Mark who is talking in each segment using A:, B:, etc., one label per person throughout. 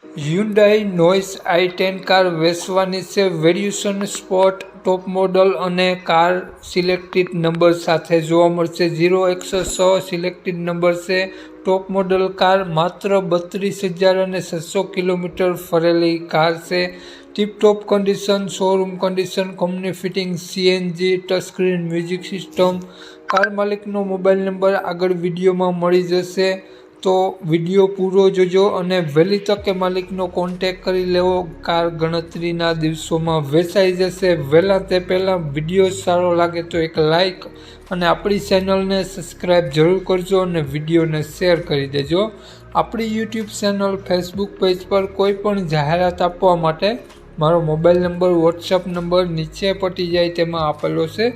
A: Hyundai noise i10 car વેચવાની છે। Variation sport top model અને કાર સિલેક્ટેડ નંબર સાથે જોવા મળશે। 0-106 સિલેક્ટેડ નંબર છે। ટોપ મોડલ કાર માત્ર 32,600 કિલોમીટર ફરેલી કાર છે। Tiptop condition, showroom condition, company fitting, CNG, touch screen music system. Car માલિકનો મોબાઈલ નંબર આગળ વિડીયોમાં મળી જશે, તો વિડીયો પૂરો જોજો અને વહેલી તકે માલિકનો કોન્ટેક કરી લેવો। કાર ગણતરીના દિવસોમાં વેચાઈ જશે। વહેલા તે પહેલાં વિડીયો સારો લાગે તો એક લાઇક અને આપણી ચેનલને સબસ્ક્રાઈબ જરૂર કરજો અને વિડીયોને શેર કરી દેજો। આપણી યુટ્યુબ ચેનલ, ફેસબુક પેજ પર કોઈ પણ જાહેરાત આપવા માટે મારો મોબાઈલ નંબર, વોટ્સઅપ નંબર નીચે પટી જાય તેમાં આપેલો છે।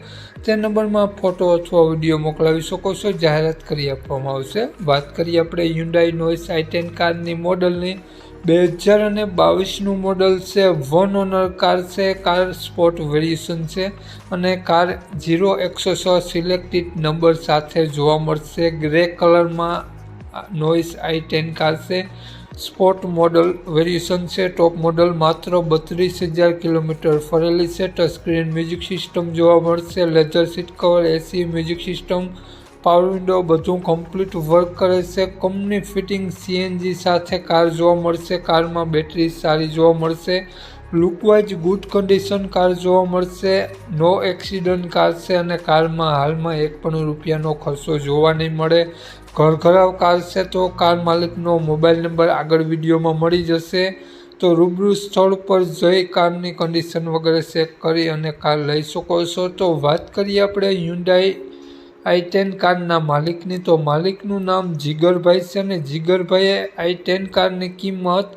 A: તે નંબરમાં ફોટો અથવા વિડીયો મોકલાવી શકો છો, જાહેરાત કરી આપવામાં આવશે। વાત કરીએ આપણે હ્યુન્ડાઈ નોઇસ i10 કારની મોડલની। 2022નું મોડલ છે। 1 ઓનર કાર છે। કાર સ્પોર્ટ વેરિએશન છે અને કાર 0-106 સિલેક્ટેડ નંબર સાથે જોવા મળશે। ગ્રે કલરમાં નોઇસ i10 કાર છે। સ્પોર્ટ મોડલ વેરિએશન છે। ટોપ મોડલ માત્ર 32,000 કિલોમીટર ફરેલી છે। ટચ સ્ક્રીન મ્યુઝિક સિસ્ટમ જોવા મળશે। લેધર સીટ કવર, એસી, મ્યુઝિક સિસ્ટમ, પાવર વિન્ડો બધું કમ્પ્લીટ વર્ક કરે છે। કંપની ફિટિંગ સીએનજી સાથે કાર જોવા મળશે। કારમાં બેટરી સારી જોવા મળશે। લુકવાઇઝ ગુડ કન્ડિશન કાર જોવા મળશે। નો એક્સિડન્ટ કાર છે અને કારમાં હાલમાં એક પણ રૂપિયાનો ખર્ચો જોવા નહીં મળે। ઘરઘરાવ કાર છે, તો કાર માલિકનો મોબાઈલ નંબર આગળ વિડીયોમાં મળી જશે, તો રૂબરૂ સ્થળ પર જઈ કારની કન્ડિશન વગેરે ચેક કરી અને કાર લઈ શકો છો। તો વાત કરીએ આપણે હ્યુન્ડાઈ i10 કારના માલિકની, તો માલિકનું નામ જીગરભાઈ છે અને જીગરભાઈએ i10 કારની કિંમત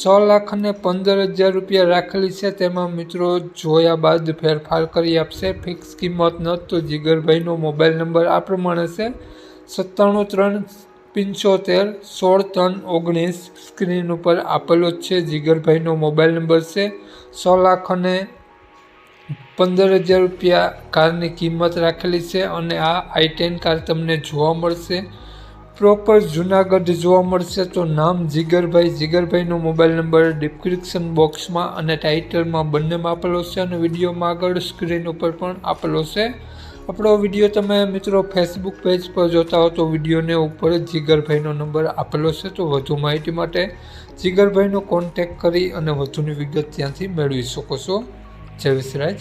A: 6,15,000 રૂપિયા રાખેલી છે। તેમાં મિત્રો જોયા બાદ ફેરફાર કરી આપશે। ફિક્સ કિંમત ન, તો જીગરભાઈનો મોબાઈલ નંબર આ પ્રમાણે છે: 97-375-16-319। સ્ક્રીન ઉપર આપેલો જ છે જીગરભાઈનો મોબાઈલ નંબર છે। 6,15,000 રૂપિયા કારની કિંમત રાખેલી છે અને આ i10 કાર તમને જોવા મળશે પ્રોપર જુનાગઢ જોવા મળશે। તો નામ જીગરભાઈ, જીગરભાઈનો મોબાઈલ નંબર ડિસ્ક્રિપ્શન બોક્સમાં અને ટાઇટલમાં બંનેમાં આપેલો છે અને વિડીયોમાં આગળ સ્ક્રીન ઉપર પણ આપેલો છે। આપણો વિડીયો તમે મિત્રો ફેસબુક પેજ પર જોતા હો તો વિડીયોને ઉપર જ જીગરભાઈનો નંબર આપેલો છે। તો વધુ માહિતી માટે જીગરભાઈનો કોન્ટેક કરી અને વધુની વિગત ત્યાંથી મેળવી શકો છો। જય વિસરાજ।